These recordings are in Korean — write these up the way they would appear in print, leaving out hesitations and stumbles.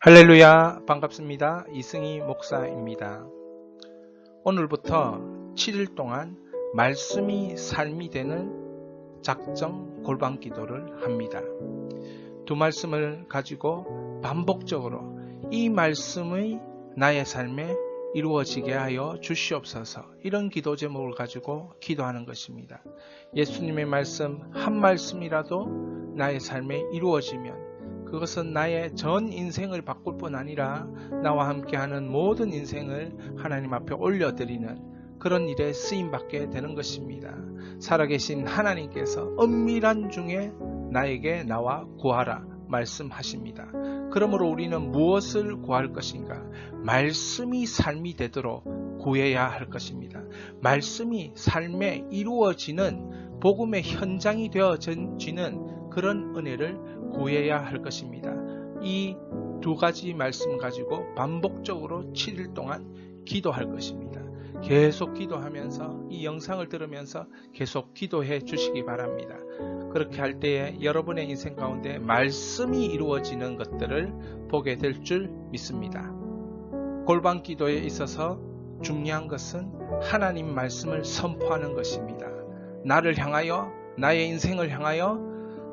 할렐루야, 반갑습니다. 이승희 목사입니다. 오늘부터 7일 동안 말씀이 삶이 되는 작정 골방 기도를 합니다. 두 말씀을 가지고 반복적으로 이 말씀의 나의 삶에 이루어지게 하여 주시옵소서, 이런 기도 제목을 가지고 기도하는 것입니다. 예수님의 말씀 한 말씀이라도 나의 삶에 이루어지면 그것은 나의 전 인생을 바꿀 뿐 아니라 나와 함께하는 모든 인생을 하나님 앞에 올려드리는 그런 일에 쓰임받게 되는 것입니다. 살아계신 하나님께서 은밀한 중에 나에게 나와 구하라 말씀하십니다. 그러므로 우리는 무엇을 구할 것인가? 말씀이 삶이 되도록 구해야 할 것입니다. 말씀이 삶에 이루어지는 복음의 현장이 되어지는 그런 은혜를 구해야 할 것입니다. 이 두 가지 말씀 가지고 반복적으로 7일 동안 기도할 것입니다. 계속 기도하면서 이 영상을 들으면서 계속 기도해 주시기 바랍니다. 그렇게 할 때에 여러분의 인생 가운데 말씀이 이루어지는 것들을 보게 될 줄 믿습니다. 골방 기도에 있어서 중요한 것은 하나님 말씀을 선포하는 것입니다. 나를 향하여, 나의 인생을 향하여,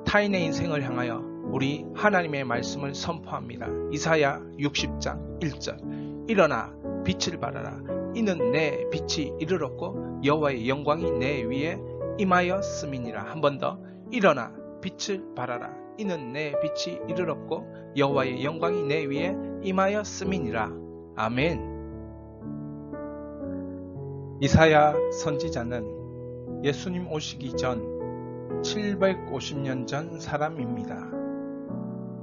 타인의 인생을 향하여 우리 하나님의 말씀을 선포합니다. 이사야 60장 1절 일어나 빛을 발하라. 이는 내 빛이 이르렀고 여호와의 영광이 내 위에 임하였음이니라. 한 번 더, 일어나 빛을 발하라. 이는 내 빛이 이르렀고 여호와의 영광이 내 위에 임하였음이니라. 아멘. 이사야 선지자는 예수님 오시기 전 750년 전 사람입니다.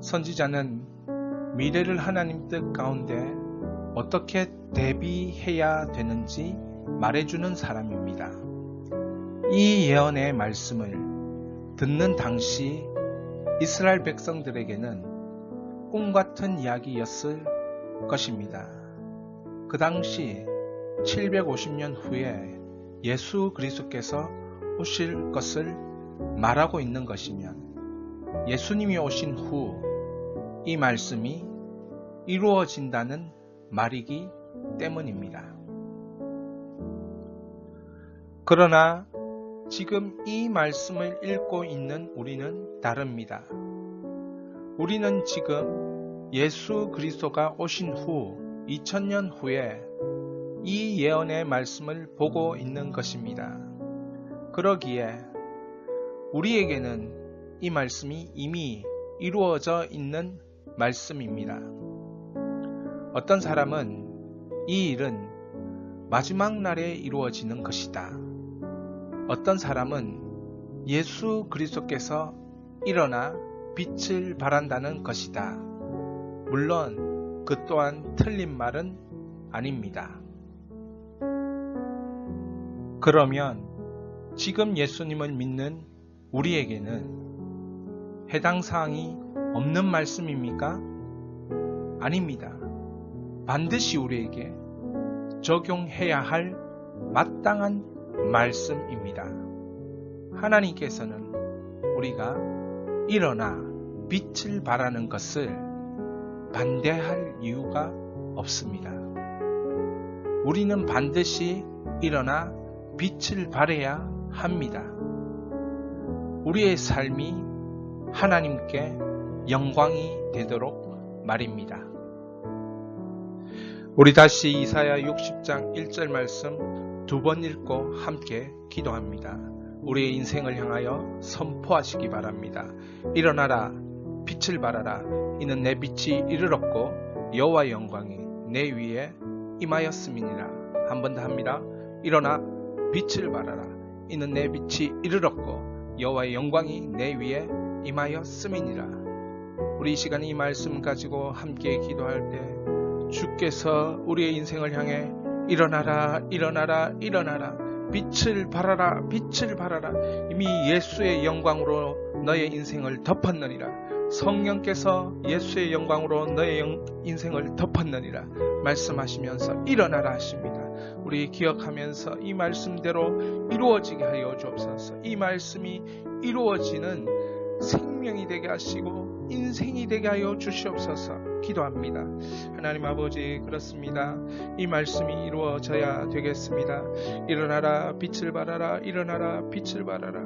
선지자는 미래를 하나님 뜻 가운데 어떻게 대비해야 되는지 말해주는 사람입니다. 이 예언의 말씀을 듣는 당시 이스라엘 백성들에게는 꿈같은 이야기였을 것입니다. 그 당시 750년 후에 예수 그리스도께서 오실 것을 말하고 있는 것이면 예수님이 오신 후 이 말씀이 이루어진다는 말이기 때문입니다. 그러나 지금 이 말씀을 읽고 있는 우리는 다릅니다. 우리는 지금 예수 그리스도가 오신 후 2000년 후에 이 예언의 말씀을 보고 있는 것입니다. 그러기에 우리에게는 이 말씀이 이미 이루어져 있는 말씀입니다. 어떤 사람은 이 일은 마지막 날에 이루어지는 것이다. 어떤 사람은 예수 그리스도께서 일어나 빛을 발한다는 것이다. 물론 그 또한 틀린 말은 아닙니다. 그러면 지금 예수님을 믿는 우리에게는 해당 사항이 없는 말씀입니까? 아닙니다. 반드시 우리에게 적용해야 할 마땅한 말씀입니다. 하나님께서는 우리가 일어나 빛을 발하는 것을 반대할 이유가 없습니다. 우리는 반드시 일어나 빛을 발해야 합니다. 우리의 삶이 하나님께 영광이 되도록 말입니다. 우리 다시 이사야 60장 1절 말씀 두 번 읽고 함께 기도합니다. 우리의 인생을 향하여 선포하시기 바랍니다. 일어나라, 빛을 발하라. 이는 내 빛이 이르렀고 여호와의 영광이 내 위에 임하였음이니라. 한 번 더 합니다. 일어나 빛을 발하라. 이는 내 빛이 이르렀고 여호와의 영광이 내 위에 임하였음이니라. 우리 이 시간에 이 말씀 가지고 함께 기도할 때 주께서 우리의 인생을 향해 일어나라, 일어나라, 일어나라. 빛을 발하라, 빛을 발하라. 이미 예수의 영광으로 너의 인생을 덮었느니라. 성령께서 예수의 영광으로 너의 인생을 덮었느니라 말씀하시면서 일어나라 하십니다. 우리 기억하면서 이 말씀대로 이루어지게 하여 주옵소서. 이 말씀이 이루어지는 생명이 되게 하시고 인생이 되게 하여 주시옵소서 기도합니다. 하나님 아버지, 그렇습니다. 이 말씀이 이루어져야 되겠습니다. 일어나라 빛을 발하라, 일어나라 빛을 발하라.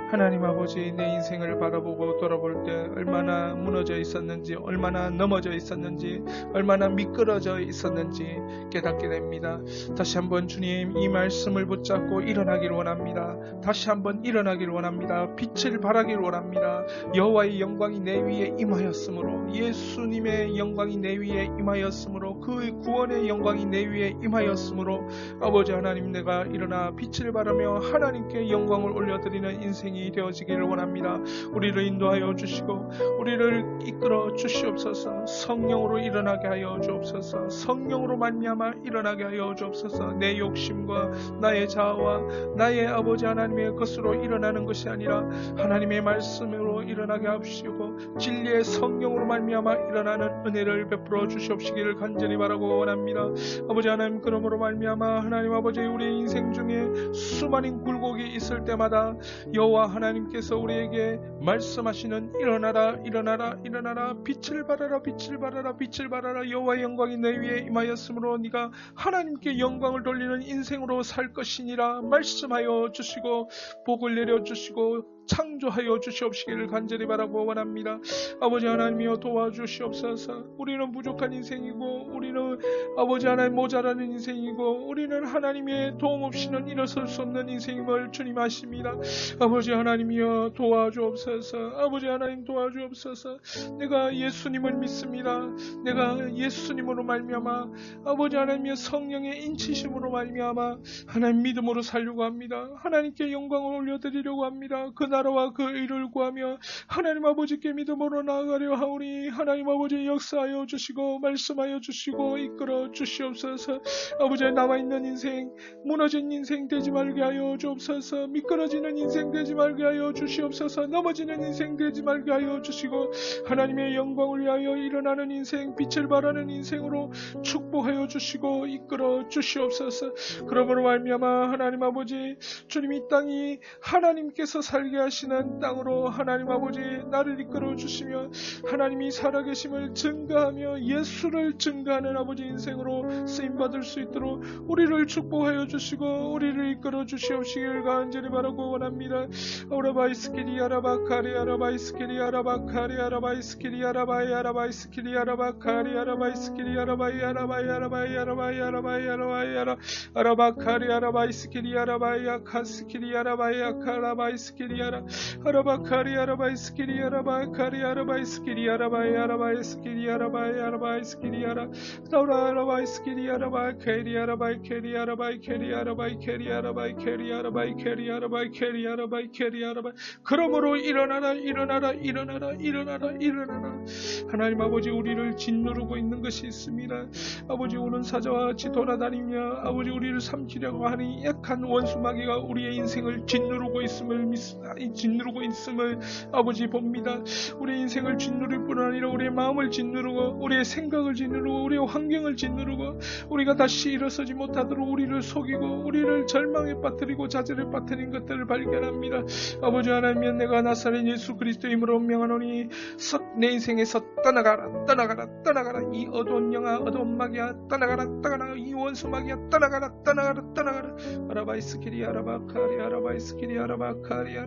하나님 아버지, 내 인생을 바라보고 돌아볼 때 얼마나 무너져 있었는지, 얼마나 넘어져 있었는지, 얼마나 미끄러져 있었는지 깨닫게 됩니다. 다시 한번 주님, 이 말씀을 붙잡고 일어나기를 원합니다. 다시 한번 일어나기를 원합니다. 빛을 발하기를 원합니다. 여호와의 영광이 내 위에 임하였으므로, 예수님의 영광이 내 위에 임하였으므로, 그 구원의 영광이 내 위에 임하였으므로, 아버지 하나님, 내가 일어나 빛을 발하며 하나님께 영광을 올려드리는 인생이 되어지기를 원합니다. 우리를 인도하여 주시고 우리를 이끌어 주시옵소서. 성령으로 일어나게 하여 주옵소서. 성령으로 말미암아 일어나게 하여 주옵소서. 내 욕심과 나의 자아와 나의 아버지 하나님의 것으로 일어나는 것이 아니라 하나님의 말씀으로 일어나게 하시고 진리의 성령으로 말미암아 일어나는 은혜를 베풀어 주시옵시기를 간절히 바라고 원합니다. 아버지 하나님, 그러므로 말미암아 하나님 아버지, 우리 인생 중에 수많은 굴곡이 있을 때마다 여호와 하나님께서 우리에게 말씀하시는 일어나라 일어나라 일어나라, 빛을 발하라 빛을 발하라 빛을 발하라, 여호와의 영광이 내 위에 임하였으므로 네가 하나님께 영광을 돌리는 인생으로 살 것이니라 말씀하여 주시고 복을 내려주시고 창조하여 주시옵시기를 간절히 바라고 원합니다. 아버지 하나님이여, 도와주시옵소서. 우리는 부족한 인생이고, 우리는 아버지 하나님 모자라는 인생이고, 우리는 하나님의 도움 없이는 일어설 수 없는 인생임을 주님 아십니다. 아버지 하나님이여, 도와주옵소서. 아버지 하나님 도와주옵소서. 내가 예수님을 믿습니다. 내가 예수님으로 말미암아 아버지 하나님이여 성령의 인치심으로 말미암아 하나님 믿음으로 살려고 합니다. 하나님께 영광을 올려드리려고 합니다. 그 나라와 그 의를 구하며 하나님 아버지께 믿음으로 나아가려 하오니 하나님 아버지 역사하여 주시고 말씀하여 주시고 이끌어 주시옵소서. 아버지, 남아있는 인생, 무너진 인생 되지 말게 하여 주옵소서. 미끄러지는 인생 되지 말게 하여 주시옵소서. 넘어지는 인생 되지 말게 하여 주시고 하나님의 영광을 위하여 일어나는 인생, 빛을 발하는 인생으로 축복하여 주시고 이끌어 주시옵소서. 그러므로 말미암아 하나님 아버지, 주님 이 땅이 하나님께서 살게 하시는 땅으로 하나님 아버지 나를 이끌어 주시며 하나님이 살아계심을 증거하며 예수를 증거하는 아버지 인생으로 쓰임받을 수 있도록 우리를 축복하여 주시고 우리를 이끌어 주시옵시길 간절히 바라고 원합니다. 오라바이스키리 아라바카리 아라바이스키리 아라바카리 아라바이스키리 아라바이 아라바이스키리 아라바카리 아라바이스키리 아라바이 아라바이 아라바이 아라바이 아라바이 아라바이 아라바카리 아라바이스키리 아라바이 아카스키리 아라바이 아카라바이스키리 아라바카리 아라바이스키리 아라바카리 아라바이스키리 아라바이 아라바이스키리 아라바이 아라바이스키리 아라 나우라 아라바이스키리 아라바이 케리 아라바이 케리 아라바이 케리 아라바이 케리 아라바이 케리 아라바이 케리 아라바이 케리 아라바이 케리 아라바이. 그러므로 일어나라 일어나라 일어나라 일어나라 일어나라. 하나님 아버지, 우리를 짓누르고 있는 것이 있습니다. 아버지, 우는 사자와 같이 돌아다니며 아버지 우리를 삼키려고 하는 약한 원수 마귀가 우리의 인생을 짓누르고 있음을 아버지 봅니다. 우리의 인생을 짓누를 뿐 아니라 우리의 마음을 짓누르고 우리의 생각을 짓누르고 우리의 환경을 짓누르고 우리가 다시 일어서지 못하도록 우리를 속이고 우리를 절망에 빠뜨리고 좌절에 빠뜨린 것들을 발견합니다. 아버지 하나님, 내가 나사렛 예수 그리스도의 이름으로 명하노니 내 인생에서 떠나가라 떠나가라 떠나가라. 이 어두운 영아 어두운 마귀야 떠나가라 떠나가라. 이 원수 마귀야 떠나가라 떠나가라 떠나가라. 아라바이스키리 아라바카리 아라바이스키리 아라바카리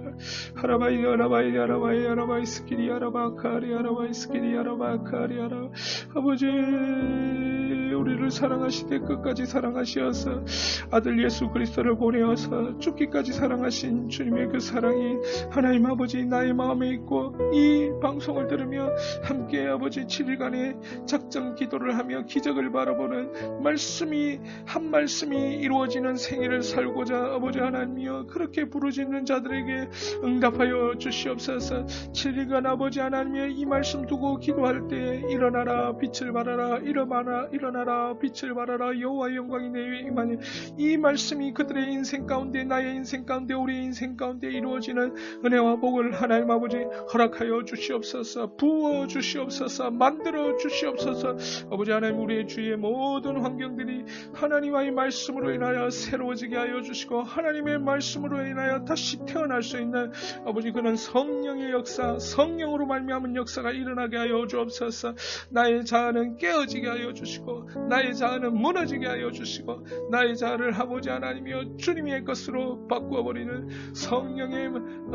아라바이 아라바이 아라바이 아라바이스키리 아라바카리 아라바이스키리 아라바카리 아라. 아버지, 우리를 사랑하시되 끝까지 사랑하시어서 아들 예수 그리스도를 보내어서 죽기까지 사랑하신 주님의 그 사랑이 하나님 아버지 나의 마음에 있고 이 방송을 들으며 함께 아버지 7일간의 작정 기도를 하며 기적을 바라보는 말씀이 한 말씀이 이루어지는 생애를 살고자 아버지 하나님이여 그렇게 부르짖는 자들에게 응답하여 주시옵소서. 7일간 아버지 하나님이여 이 말씀 두고 기도할 때에 일어나라 빛을 발하라 일어나라 빛을 발하라 여호와의 영광이 내 위에 임하니 이 말씀이 그들의 인생 가운데 나의 인생 가운데 우리의 인생 가운데 이루어지는 은혜와 복을 하나님 아버지 허락하여 주시옵소서. 부어 주시옵소서. 만들어 주시옵소서. 아버지 하나님, 우리의 주위의 모든 환경들이 하나님의 말씀으로 인하여 새로워지게 하여 주시고 하나님의 말씀으로 인하여 다시 태어날 수 있는 하는 아버지 그런 성령의 역사, 성령으로 말미암은 역사가 일어나게 하여 주옵소서. 나의 자아는 깨어지게 하여 주시고 나의 자아는 무너지게 하여 주시고 나의 자아를 아버지 하나님이여 주님의 것으로 바꾸어버리는 성령의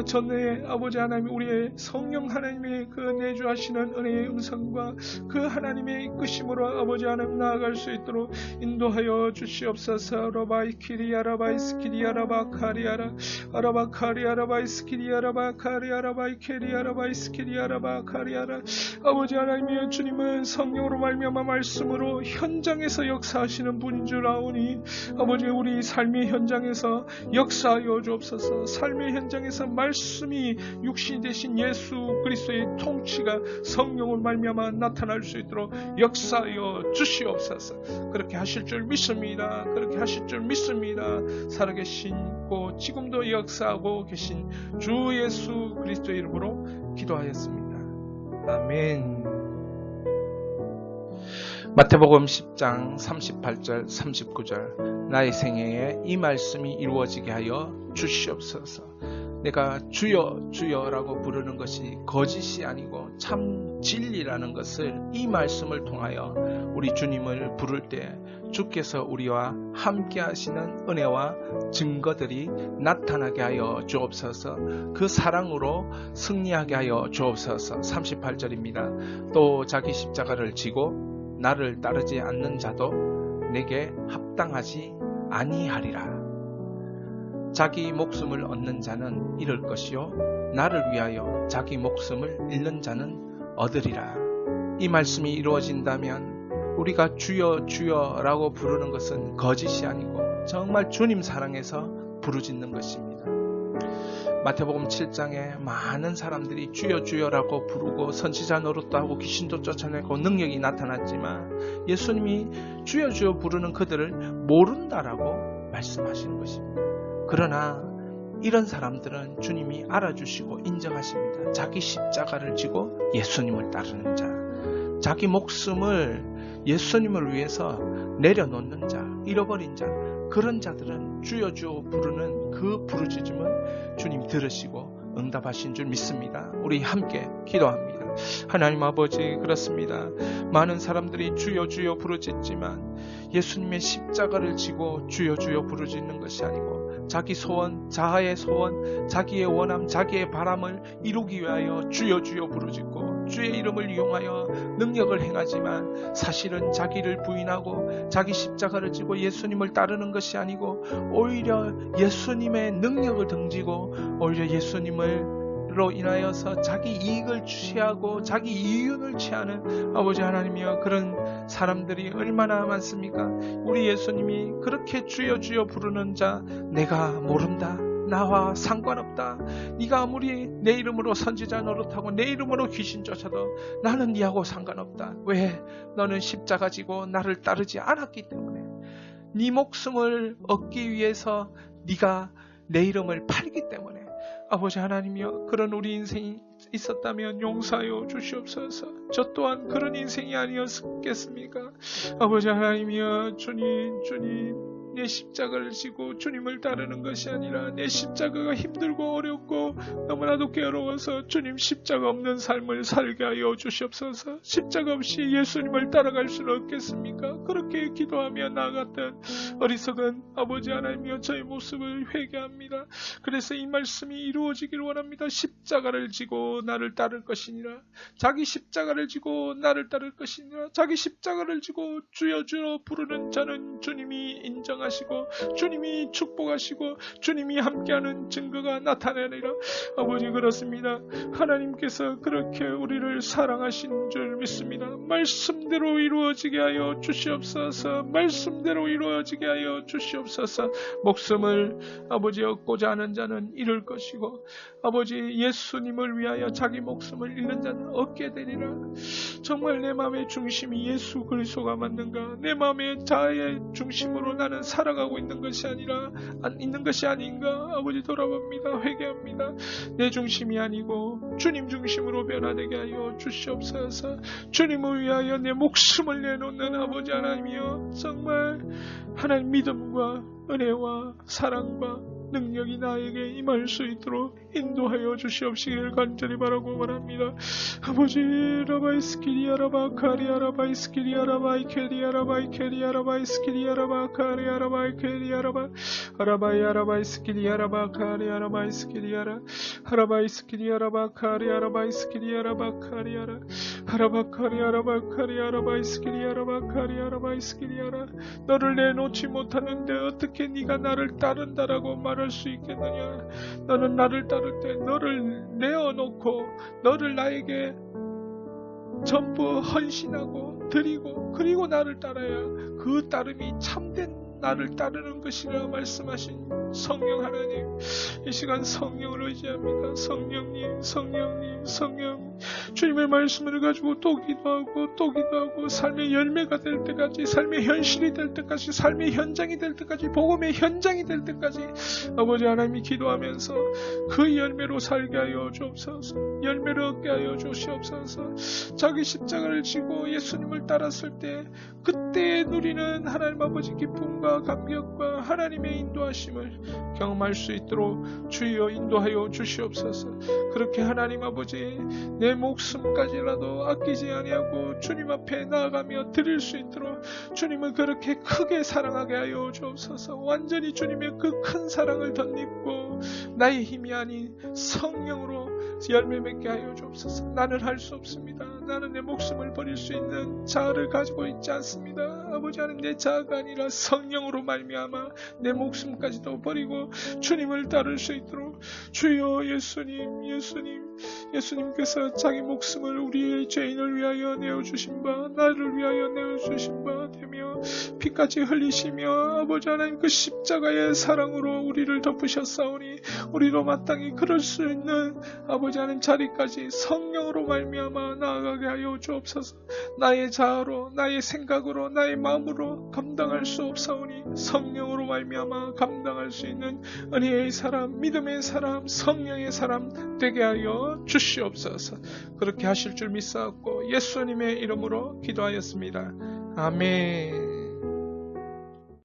전에 아버지 하나님, 우리의 성령 하나님의 그 내주하시는 은혜의 음성과 그 하나님의 이끄심으로 아버지 하나님 나아갈 수 있도록 인도하여 주시옵소서. 라바이키리아라바이스키리아라바카리아라 아라바카리아라바이스키리아라바카리아라바이스키리아라바카리아라. 아버지 하나님이여 주님은 성령으로 말미암아 말씀으로 현장에서 역사하시는 분인 줄 아오니 아버지 우리 삶의 현장에서 역사하여 주옵소서. 삶의 현장에서 말씀이 육신이 되신 예수 그리스도의 통치가 성령으로 말미암아 나타날 수 있도록 역사하여 주시옵소서. 그렇게 하실 줄 믿습니다. 그렇게 하실 줄 믿습니다. 살아계시고 지금도 역사하고 계신 주 예수 그리스도의 이름으로 기도하였습니다. 아멘. 마태복음 10장 38절 39절 나의 생애에 이 말씀이 이루어지게 하여 주시옵소서. 내가 주여 주여라고 부르는 것이 거짓이 아니고 참 진리라는 것을 이 말씀을 통하여 우리 주님을 부를 때 주께서 우리와 함께 하시는 은혜와 증거들이 나타나게 하여 주옵소서. 그 사랑으로 승리하게 하여 주옵소서. 38절입니다. 또 자기 십자가를 지고 나를 따르지 않는 자도 내게 합당하지 아니하리라. 자기 목숨을 얻는 자는 잃을 것이요 나를 위하여 자기 목숨을 잃는 자는 얻으리라. 이 말씀이 이루어진다면 우리가 주여 주여라고 부르는 것은 거짓이 아니고 정말 주님 사랑해서 부르짖는 것입니다. 마태복음 7장에 많은 사람들이 주여 주여라고 부르고 선지자 노릇도 하고 귀신도 쫓아내고 능력이 나타났지만 예수님이 주여 주여 부르는 그들을 모른다라고 말씀하시는 것입니다. 그러나 이런 사람들은 주님이 알아주시고 인정하십니다. 자기 십자가를 지고 예수님을 따르는 자, 자기 목숨을 예수님을 위해서 내려놓는 자, 잃어버린 자, 그런 자들은 주여 주여 부르는 그 부르짖음을 주님 들으시고 응답하신 줄 믿습니다. 우리 함께 기도합니다. 하나님 아버지, 그렇습니다. 많은 사람들이 주여 주여 부르짖지만 예수님의 십자가를 지고 주여 주여 부르짖는 것이 아니고 자기 소원, 자아의 소원, 자기의 원함, 자기의 바람을 이루기 위하여 주여 주여 부르짖고 주의 이름을 이용하여 능력을 행하지만 사실은 자기를 부인하고 자기 십자가를 지고 예수님을 따르는 것이 아니고 오히려 예수님의 능력을 등지고 오히려 예수님으로 인하여서 자기 이익을 취하고 자기 이윤을 취하는 아버지 하나님이여, 그런 사람들이 얼마나 많습니까? 우리 예수님이 그렇게 주여 주여 부르는 자, 내가 모른다, 나와 상관없다, 네가 아무리 내 이름으로 선지자 노릇하고 내 이름으로 귀신 쫓아도 나는 네하고 상관없다. 왜? 너는 십자가 지고 나를 따르지 않았기 때문에. 네 목숨을 얻기 위해서 네가 내 이름을 팔기 때문에. 아버지 하나님이여, 그런 우리 인생이 있었다면 용서하여 주시옵소서. 저 또한 그런 인생이 아니었겠습니까? 아버지 하나님이여, 주님, 내 십자가를 지고 주님을 따르는 것이 아니라 내 십자가가 힘들고 어렵고 너무나도 괴로워서 주님 십자가 없는 삶을 살게 하여 주시옵소서. 십자가 없이 예수님을 따라갈 수는 없겠습니까? 그렇게 기도하며 나아갔던 어리석은 아버지 하나님이여, 저의 모습을 회개합니다. 그래서 이 말씀이 이루어지길 원합니다. 십자가를 지고 나를 따를 것이니라. 자기 십자가를 지고 나를 따를 것이니라. 자기 십자가를 지고 주여 주여 부르는 자는 주님이 인정하시고 주님이 축복하시고 주님이 함께하는 증거가 나타나리라. 아버지, 그렇습니다. 하나님께서 그렇게 우리를 사랑하신 줄 믿습니다. 말씀대로 이루어지게 하여 주시옵소서. 말씀대로 이루어지게 하여 주시옵소서. 목숨을 아버지 얻고자 하는 자는 잃을 것이고 아버지 예수님을 위하여 자기 목숨을 잃는 자는 얻게 되리라. 정말 내 마음의 중심이 예수 그리스도가 맞는가? 내 마음의 자아의 중심으로 나는 살아가고 있는 것이 아닌가? 아버지, 돌아봅니다. 회개합니다. 내 중심이 아니고 주님 중심으로 변화되게 하여 주시옵소서. 주님을 위하여 내 목숨을 내놓는 아버지 하나님이여, 정말 하나님 믿음과 은혜와 사랑과 능력이 나에게 임할 수 있도록 인도하여 주시옵시길 간절히 바라고 원합니다. 아버지 라바이스키리아라바 카리아라바이스키리아라바 이케리아라바 이케리아라바 이스키리아라바 카리아라바 이케리아라바 아라바이아라바이스키리아라바 카리아라바이스키리아라 아라바이스키리아라바 카리아라바이스키리아라바 카리아라 아라바카리아라바 카리아라바이스키리아라바 카리아라바이스키리아라 너를 내놓지 못하는데 어떻게 네가 나를 따른다라고 말할 수 있겠느냐. 너는 나를 따를 때 너를 내어놓고 너를 나에게 전부 헌신하고 드리고 그리고 나를 따라야 그 따름이 참된 나를 따르는 것이라 말씀하신 성령 하나님, 이 시간 성령을 의지합니다. 성령님, 성령님, 성령, 주님의 말씀을 가지고 또 기도하고 삶의 열매가 될 때까지, 삶의 현실이 될 때까지, 삶의 현장이 될 때까지, 복음의 현장이 될 때까지 아버지 하나님이 기도하면서 그 열매로 살게 하여 주옵소서. 열매를 얻게 하여 주시옵소서. 자기 십자가를 지고 예수님을 따랐을 때 그때 누리는 하나님 아버지 기쁨과 감격과 하나님의 인도하심을 경험할 수 있도록 주여 인도하여 주시옵소서. 그렇게 하나님 아버지 내 목숨까지라도 아끼지 아니하고 주님 앞에 나아가며 드릴 수 있도록 주님을 그렇게 크게 사랑하게 하여 주옵소서. 완전히 주님의 그 큰 사랑을 덧입고 나의 힘이 아닌 성령으로 열매 맺게 하여 주옵소서. 나는 할 수 없습니다. 나는 내 목숨을 버릴 수 있는 자아를 가지고 있지 않습니다. 아버지 하나님, 내 자아가 아니라 성령으로 말미암아 내 목숨까지도 버리고 주님을 따를 수 있도록 주여 예수님께서 자기 목숨을 우리의 죄인을 위하여 내어주신 바, 나를 위하여 내어주신 바 되며 피까지 흘리시며 아버지 하나님 그 십자가의 사랑으로 우리를 덮으셨사오니 우리로 마땅히 그럴 수 있는 아버지 하나님 자리까지 성령으로 말미암아 나아가게 하여 주옵소서. 나의 자아로, 나의 생각으로, 나의 마음으로 감당할 수 없사오니 성령으로 말미암아 감당할 수 있는 은혜의 사람, 믿음의 사람, 성령의 사람 되게 하여 주시옵소서. 그렇게 하실 줄 믿사옵고 예수님의 이름으로 기도하였습니다. 아멘.